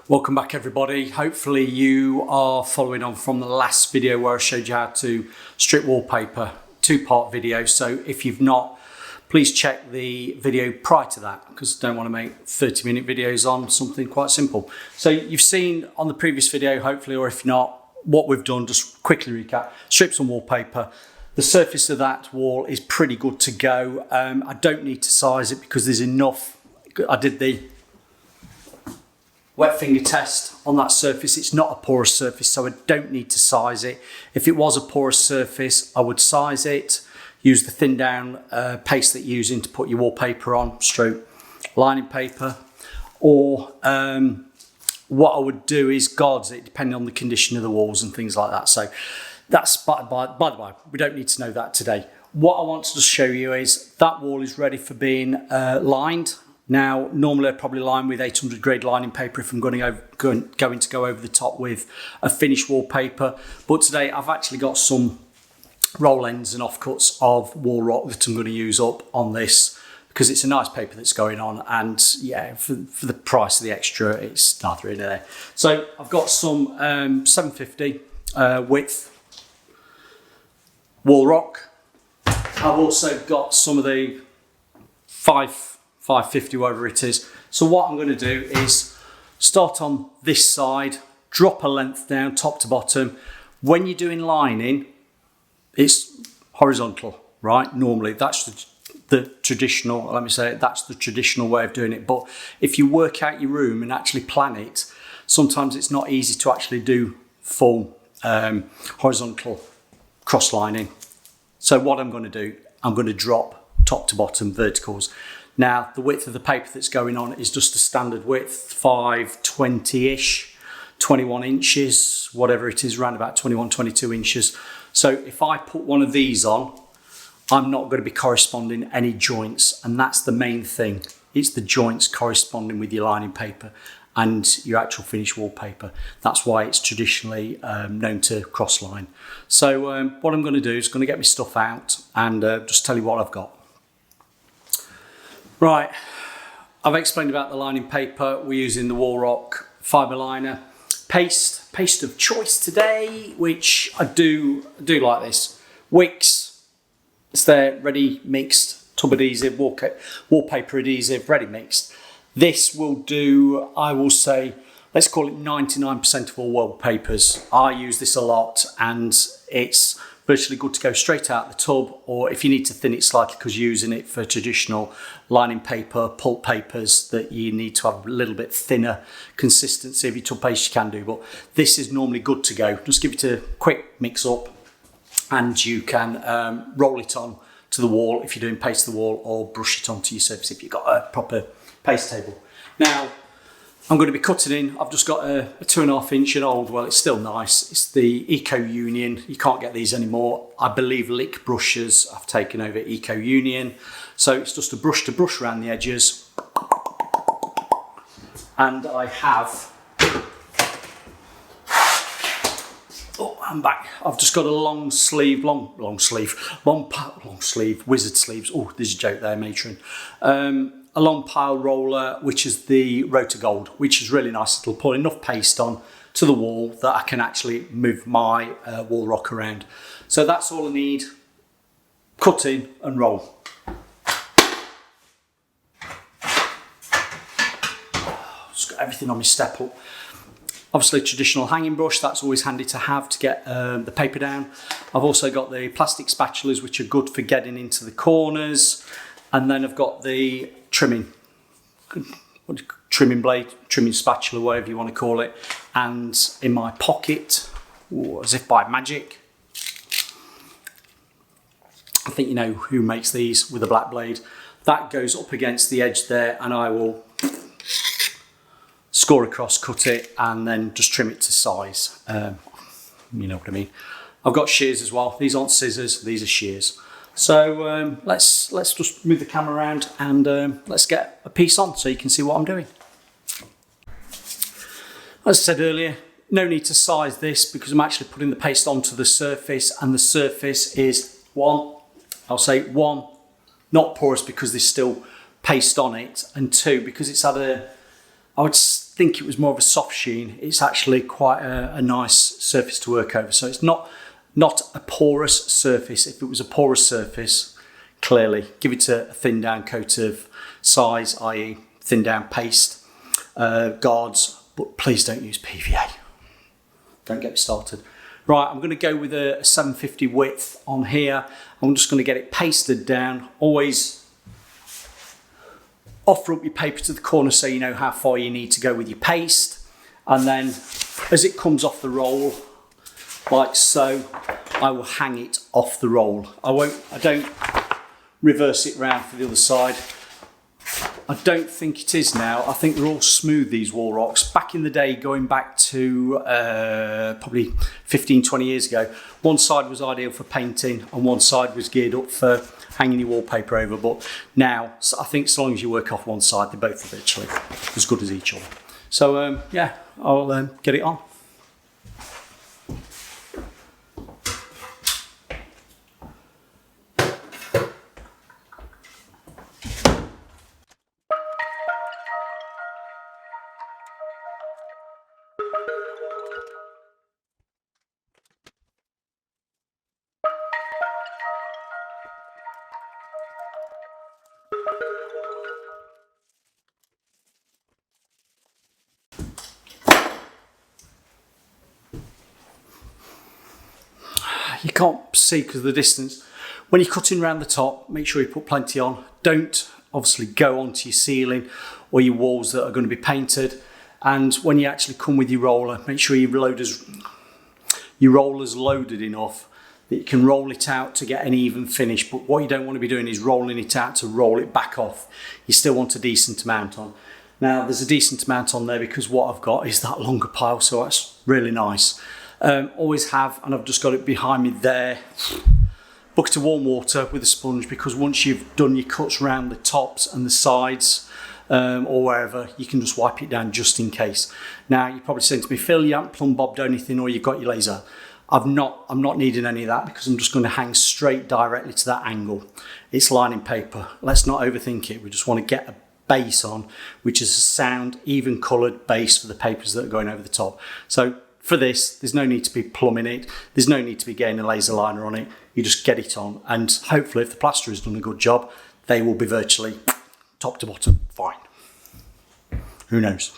Welcome back everybody. Hopefully you are following on from the last video where I showed you how to strip wallpaper, two-part video. So if you've not, please check the video prior to that because I don't want to make 30-minute videos on something quite simple. So you've seen on the previous video, hopefully, or if not, what we've done, just quickly recap, strip some wallpaper. The surface of that wall is pretty good to go. I don't need to size it because there's enough. I did the wet finger test on that surface. It's not a porous surface, so I don't need to size it. If it was a porous surface, I would size it, use the thin down paste that you're using to put your wallpaper on, stroke lining paper, or what I would do is guards it depending on the condition of the walls and things like that. So that's, by the way, we don't need to know that today. What I want to just show you is that wall is ready for being lined. Now, normally I'd probably line with 800 grade lining paper if I'm going to go over the top with a finished wallpaper. But today I've actually got some roll ends and offcuts of WallRock that I'm going to use up on this because it's a nice paper that's going on, and yeah, for the price of the extra, it's neither in there. So I've got some 750 width WallRock. I've also got some of the 550, whatever it is. So what I'm going to do is start on this side, drop a length down top to bottom. When you're doing lining, it's horizontal, right? Normally that's the traditional, let me say it, that's the traditional way of doing it. But if you work out your room and actually plan it, sometimes it's not easy to actually do full horizontal cross lining. So what I'm going to do, I'm going to drop top to bottom verticals. Now, the width of the paper that's going on is just a standard width, 520-ish, 21 inches, whatever it is, around about 21, 22 inches. So if I put one of these on, I'm not going to be corresponding any joints, and that's the main thing. It's the joints corresponding with your lining paper and your actual finished wallpaper. That's why it's traditionally known to cross line. So what I'm going to do is going to get my stuff out and just tell you what I've got. Right, I've explained about the lining paper. We're using the WallRock Fibre Liner paste of choice today, which I do like this. Wicks, it's their ready mixed tub adhesive, wallpaper adhesive, ready mixed. This will do, I will say, let's call it 99% of all wallpapers. I use this a lot, and it's virtually good to go straight out the tub, or if you need to thin it slightly because you're using it for traditional lining paper, pulp papers that you need to have a little bit thinner consistency of your tub paste, you can do, but this is normally good to go. Just give it a quick mix up and you can roll it on to the wall if you're doing paste to the wall, or brush it onto your surface if you've got a proper paste table. Now, I'm going to be cutting in. I've just got a 2.5 inch and old, well, it's still nice. It's the Eco Union. You can't get these anymore. I believe Lick brushes have taken over Eco Union. So it's just a brush to brush around the edges. And I have, oh, I'm back. I've just got a long sleeve, wizard sleeves. Oh, there's a joke there, matron. A long pile roller, which is the Rotor Gold, which is really nice. It'll put enough paste on to the wall that I can actually move my WallRock around. So that's all I need. Cut in and roll. Just got everything on my step up. Obviously traditional hanging brush, that's always handy to have to get the paper down. I've also got the plastic spatulas, which are good for getting into the corners. And then I've got the trimming blade, trimming spatula, whatever you want to call it. And in my pocket, as if by magic, I think you know who makes these with a black blade. That goes up against the edge there, and I will score across, cut it, and then just trim it to size. You know what I mean. I've got shears as well. These aren't scissors, these are shears. So let's just move the camera around and let's get a piece on so you can see what I'm doing. As I said earlier, no need to size this because I'm actually putting the paste onto the surface, and the surface is I'll say one, not porous because there's still paste on it, and two, because it's had a, I would think it was more of a soft sheen. It's actually quite a nice surface to work over. So it's not a porous surface. If it was a porous surface, clearly give it a thin down coat of size, i.e. thin down paste, guards, but please don't use PVA. Don't get me started. Right, I'm going to go with a 750 width on here. I'm just going to get it pasted down. Always offer up your paper to the corner so you know how far you need to go with your paste. And then as it comes off the roll, like so, I will hang it off the roll. I don't reverse it round for the other side. I don't think it is now. I think they're all smooth, these WallRocks. Back in the day, going back to probably 15, 20 years ago, one side was ideal for painting and one side was geared up for hanging your wallpaper over. But now, I think so long as you work off one side, they're both virtually as good as each other. So yeah, I'll get it on. You can't see because of the distance. When you're cutting around the top, make sure you put plenty on. Don't obviously go onto your ceiling or your walls that are going to be painted. And when you actually come with your roller, make sure your roller's loaded enough that you can roll it out to get an even finish. But what you don't want to be doing is rolling it out to roll it back off. You still want a decent amount on. Now there's a decent amount on there because what I've got is that longer pile, so that's really nice. Always have, and I've just got it behind me there, bucket of warm water with a sponge, because once you've done your cuts around the tops and the sides or wherever, you can just wipe it down just in case. Now you're probably saying to me, Phil, you haven't plumb bobbed anything or you've got your laser. I'm not needing any of that because I'm just going to hang straight directly to that angle. It's lining paper. Let's not overthink it. We just want to get a base on, which is a sound, even coloured base for the papers that are going over the top. So for this, there's no need to be plumbing it. There's no need to be getting a laser liner on it. You just get it on, and hopefully if the plaster has done a good job, they will be virtually top to bottom fine. Who knows?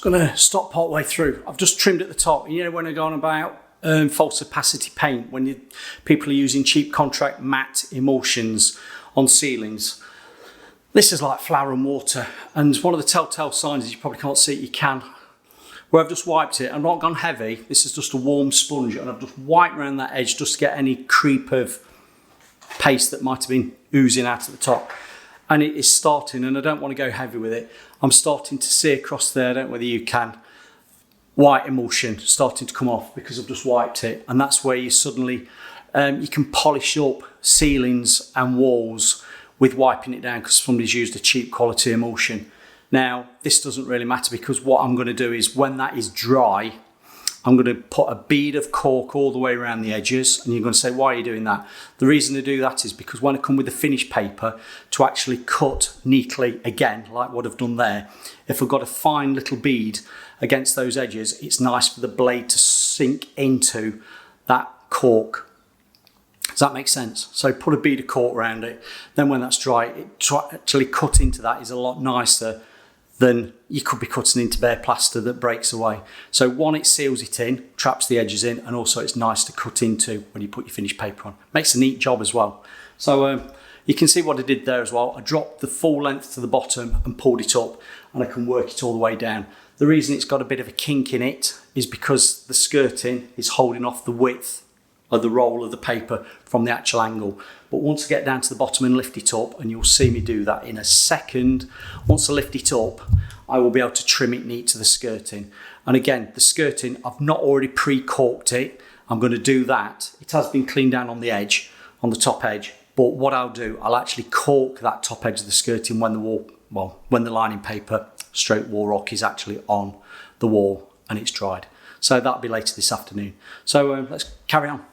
Going to stop part way through. I've just trimmed at the top. You know when I go on about false opacity paint, when people are using cheap contract matte emulsions on ceilings, This is like flour and water, and one of the telltale signs is you probably can't see it, you can. Where I've just wiped it, I've not gone heavy, this is just a warm sponge, and I've just wiped around that edge just to get any creep of paste that might have been oozing out at the top. And it is starting, and I don't want to go heavy with it, I'm starting to see across there, I don't know whether you can, white emulsion starting to come off because I've just wiped it. And that's where you suddenly, you can polish up ceilings and walls with wiping it down because somebody's used a cheap quality emulsion. Now, this doesn't really matter because what I'm going to do is when that is dry, I'm going to put a bead of cork all the way around the edges, and you're going to say, why are you doing that? The reason to do that is because when I come with the finished paper to actually cut neatly again, like what I've done there, if I've got a fine little bead against those edges, it's nice for the blade to sink into that cork. Does that make sense? So put a bead of cork around it, then when that's dry, actually cut into that is a lot nicer than you could be cutting into bare plaster that breaks away. So one, it seals it in, traps the edges in, and also it's nice to cut into when you put your finished paper on. Makes a neat job as well. So you can see what I did there as well. I dropped the full length to the bottom and pulled it up, and I can work it all the way down. The reason it's got a bit of a kink in it is because the skirting is holding off the width of the roll of the paper from the actual angle. But once I get down to the bottom and lift it up, and you'll see me do that in a second, once I lift it up, I will be able to trim it neat to the skirting. And again, the skirting, I've not already pre-corked it. I'm going to do that. It has been cleaned down on the edge, on the top edge, but what I'll do, I'll actually cork that top edge of the skirting when the lining paper stroke WallRock is actually on the wall and it's dried. So that'll be later this afternoon. So let's carry on.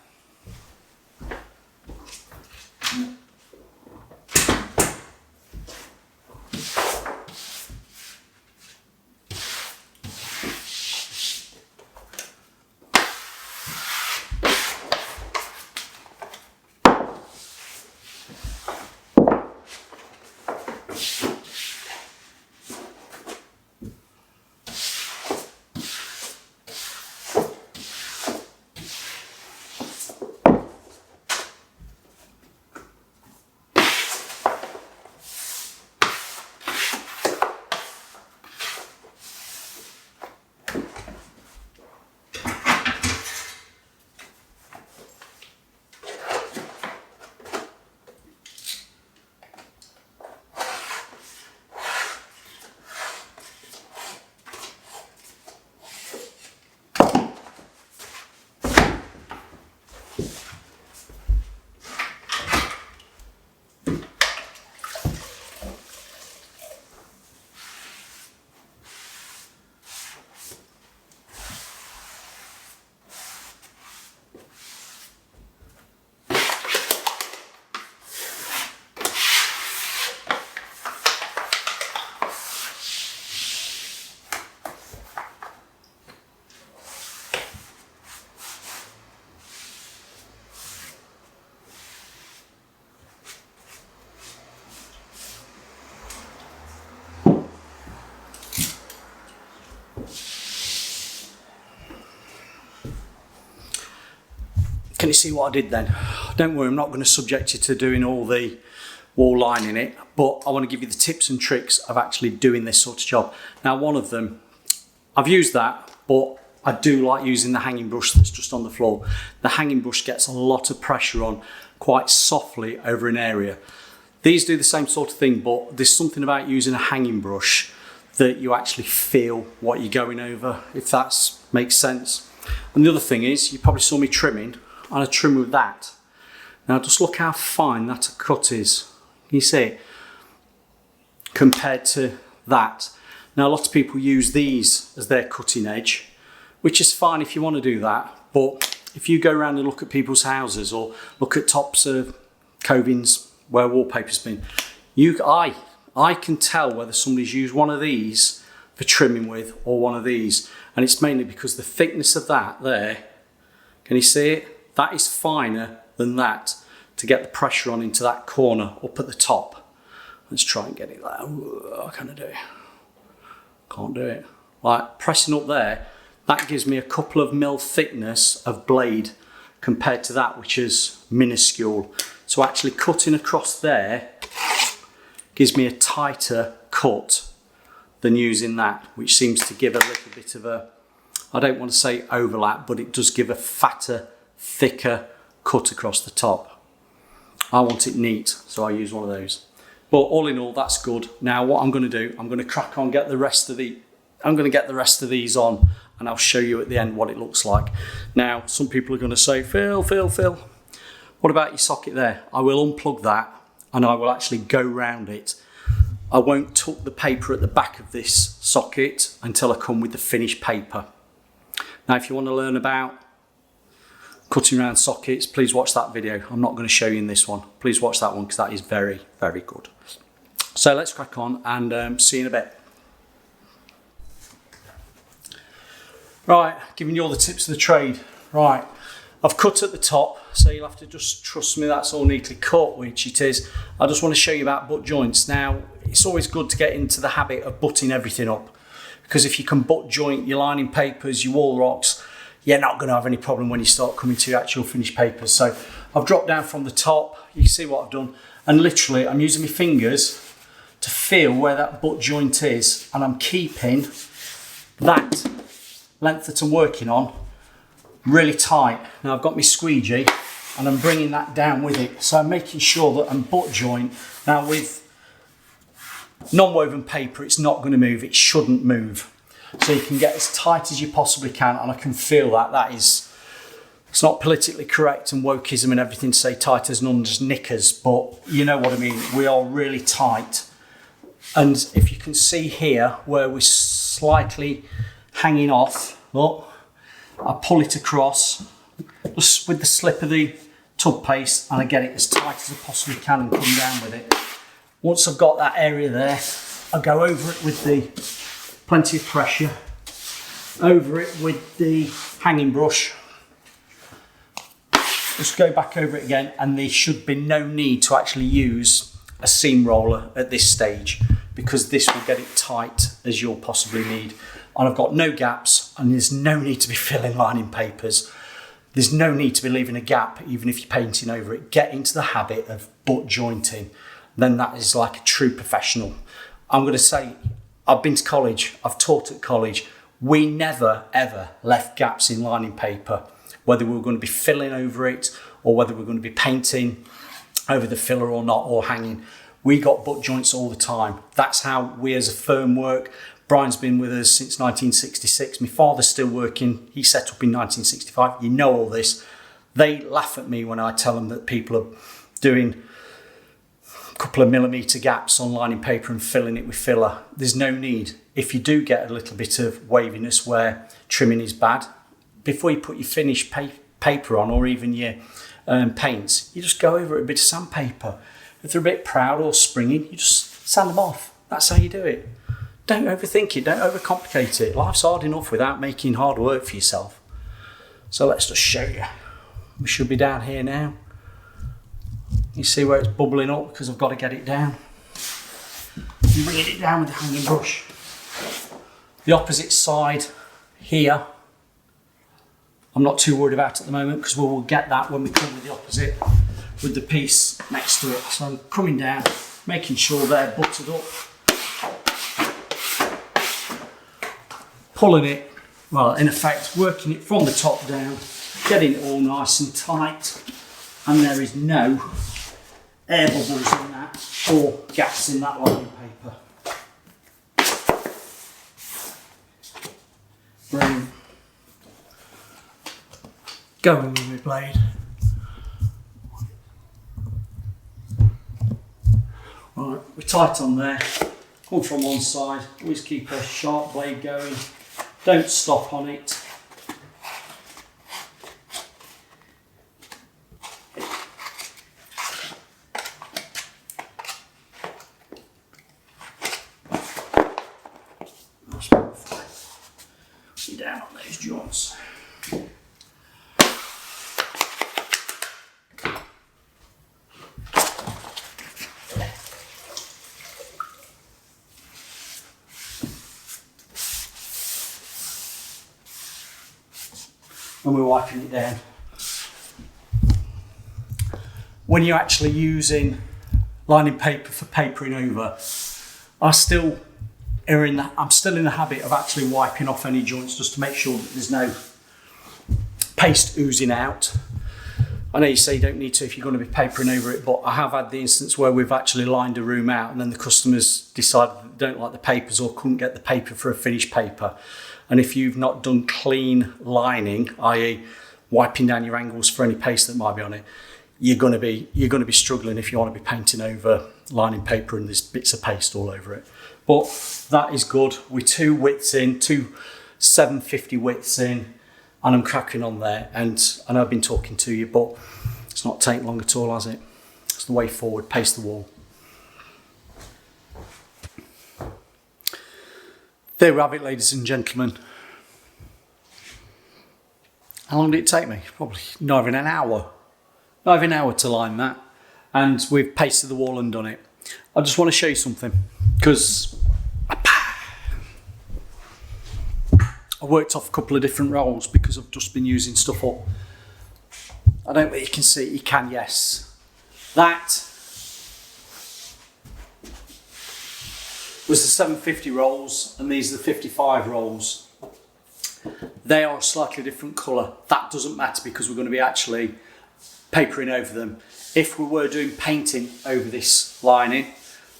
Can you see what I did then? Don't worry, I'm not going to subject you to doing all the wall lining it, but I want to give you the tips and tricks of actually doing this sort of job. Now, one of them, I've used that, but I do like using the hanging brush that's just on the floor. The hanging brush gets a lot of pressure on quite softly over an area. These do the same sort of thing, but there's something about using a hanging brush that you actually feel what you're going over, if that makes sense. And the other thing is, you probably saw me trimming, and I trim with that. Now just look how fine that cut is. Can you see it? Compared to that. Now a lot of people use these as their cutting edge, which is fine if you want to do that, but if you go around and look at people's houses or look at tops of covings where wallpaper's been, I can tell whether somebody's used one of these for trimming with or one of these, and it's mainly because the thickness of that there, can you see it? That is finer than that to get the pressure on into that corner up at the top. Let's try and get it there. What can I do? Can't do it. Like pressing up there, that gives me a couple of mil thickness of blade compared to that, which is minuscule. So actually cutting across there, gives me a tighter cut than using that, which seems to give a little bit of a, I don't want to say overlap, but it does give a fatter, thicker cut across the top. I want it neat, so I use one of those. But all in all, that's good. Now what I'm going to do, I'm going to crack on, get the rest of these on, and I'll show you at the end what it looks like. Now, some people are going to say, Phil, what about your socket there? I will unplug that and I will actually go round it. I won't tuck the paper at the back of this socket until I come with the finished paper. Now, if you want to learn about cutting around sockets, please watch that video. I'm not going to show you in this one. Please watch that one because that is very, very good. So let's crack on and see you in a bit. Right, giving you all the tips of the trade. Right, I've cut at the top, so you'll have to just trust me that's all neatly cut, which it is. I just want to show you about butt joints. Now, it's always good to get into the habit of butting everything up, because if you can butt joint your lining papers, your WallRocks, you're not going to have any problem when you start coming to your actual finished papers. So I've dropped down from the top, you can see what I've done, and literally I'm using my fingers to feel where that butt joint is, and I'm keeping that length that I'm working on really tight. Now I've got my squeegee and I'm bringing that down with it, so I'm making sure that I'm butt joint. Now with non-woven paper, it's not going to move, it shouldn't move, so you can get as tight as you possibly can, and I can feel that is, it's not politically correct and wokeism and everything to say tight as nun's knickers, but you know what I mean. We are really tight, and if you can see here where we're slightly hanging off, look, I pull it across just with the slip of the tub paste and I get it as tight as I possibly can and come down with it. Once I've got that area there, I go over it with the plenty of pressure, over it with the hanging brush, just go back over it again, and there should be no need to actually use a seam roller at this stage, because this will get it tight as you'll possibly need. And I've got no gaps, and there's no need to be filling lining papers. There's no need to be leaving a gap, even if you're painting over it. Get into the habit of butt jointing. Then that is like a true professional. I'm going to say, I've been to college, I've taught at college. We never, ever left gaps in lining paper, whether we were going to be filling over it or whether we were going to be painting over the filler or not, or hanging. We got butt joints all the time. That's how we as a firm work. Brian's been with us since 1966. My father's still working. He set up in 1965. You know all this. They laugh at me when I tell them that people are doing a couple of millimetre gaps on lining paper and filling it with filler. There's no need. If you do get a little bit of waviness where trimming is bad, before you put your finished paper on, or even your paints, you just go over it with a bit of sandpaper. If they're a bit proud or springing, you just sand them off. That's how you do it. Don't overthink it, don't overcomplicate it. Life's hard enough without making hard work for yourself. So let's just show you. We should be down here now. You see where it's bubbling up because I've got to get it down. I'm bringing it down with the hanging brush. The opposite side here, I'm not too worried about at the moment, because we will get that when we come with the opposite, with the piece next to it. So I'm coming down, making sure they're buttered up. Pulling it, well, in effect, working it from the top down, getting it all nice and tight, and there is no air bubbles in that or gaps in that lining paper. Brilliant. Going with my blade. Right, we're tight on there. Come from one side, always keep a sharp blade going. Don't stop on it. Down on those joints. And we're wiping it down. When you're actually using lining paper for papering over, I'm still in the habit of actually wiping off any joints just to make sure that there's no paste oozing out. I know you say you don't need to if you're going to be papering over it, but I have had the instance where we've actually lined a room out and then the customers decided they don't like the papers or couldn't get the paper for a finished paper. And if you've not done clean lining, i.e. wiping down your angles for any paste that might be on it, you're going to be struggling if you want to be painting over lining paper and there's bits of paste all over it. But that is good. We're 2 widths in, 2 750 widths in, and I'm cracking on there. And I know I've been talking to you, but it's not taking long at all, has it? It's the way forward, paste the wall. There we have it, ladies and gentlemen. How long did it take me? Probably not even an hour. Not even an hour to line that. And we've pasted the wall and done it. I just want to show you something, because I worked off a couple of different rolls because I've just been using stuff up. I don't know if you can see, you can, yes. That was the 750 rolls and these are the 55 rolls. They are a slightly different colour. That doesn't matter because we're going to be actually papering over them. If we were doing painting over this lining,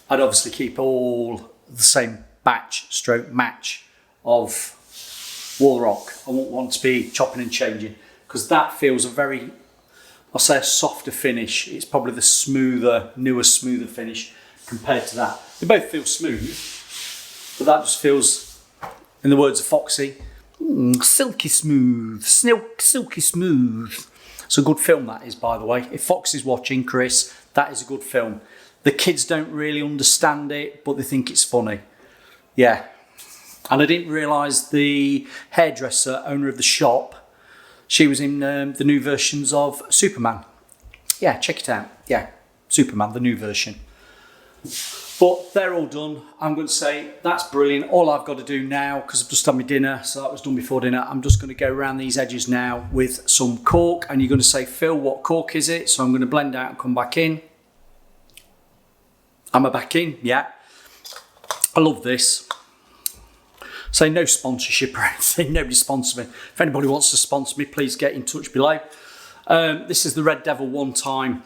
I'd obviously keep all the same batch stroke match of WallRock. I won't want to be chopping and changing because that feels a very, I'll say a softer finish. It's probably the smoother, newer, smoother finish compared to that. They both feel smooth, but that just feels, in the words of Foxy, silky smooth, silky smooth. It's a good film that is, by the way. If Fox is watching, Chris, that is a good film. The kids don't really understand it, but they think it's funny. Yeah. And I didn't realise the hairdresser, owner of the shop, she was in the new versions of Superman. Yeah, check it out. Yeah, Superman, the new version. But they're all done. I'm going to say that's brilliant. All I've got to do now, because I've just had my dinner, so that was done before dinner, I'm just going to go around these edges now with some cork. And you're going to say, Phil, what cork is it? So I'm going to blend out and come back in. Am I back in? Yeah. I love this. Say no sponsorship or anything. Nobody sponsors me. If anybody wants to sponsor me, please get in touch below. This is the Red Devil One Time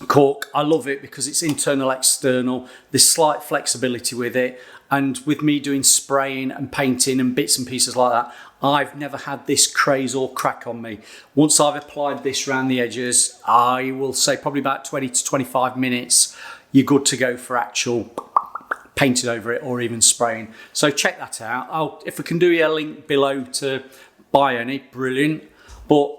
cork. I love it because it's internal, external. There's slight flexibility with it. And with me doing spraying and painting and bits and pieces like that, I've never had this craze or crack on me. Once I've applied this around the edges, I will say probably about 20 to 25 minutes, you're good to go for actual painting over it or even spraying. So check that out. If I can do you a link below to buy any, brilliant. But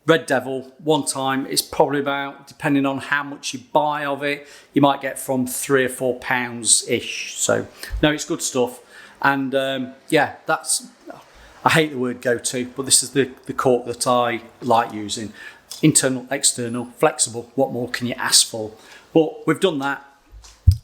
Red Devil, One Time, is probably about, depending on how much you buy of it, you might get from £3 or £4-ish. So, no, it's good stuff. And yeah, that's, I hate the word go-to, but this is the cork that I like using. Internal, external, flexible, what more can you ask for? But we've done that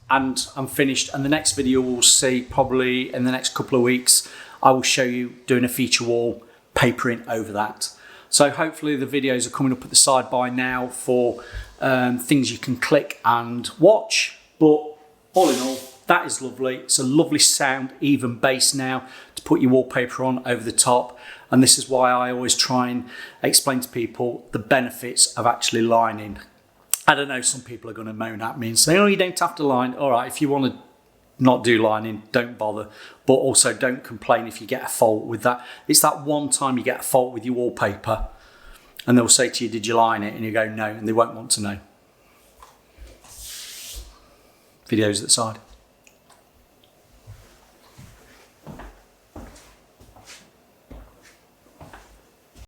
and I'm finished. And the next video we'll see probably in the next couple of weeks, I will show you doing a feature wall, papering over that. So hopefully the videos are coming up at the side by now for things you can click and watch. But all in all, that is lovely. It's a lovely sound, even bass now to put your wallpaper on over the top. And this is why I always try and explain to people the benefits of actually lining. I don't know, some people are going to moan at me and say, oh, you don't have to line. All right, if you want to not do lining, don't bother. But also don't complain if you get a fault with that. It's that one time you get a fault with your wallpaper and they'll say to you, did you line it? And you go, no, and they won't want to know. Videos at the side.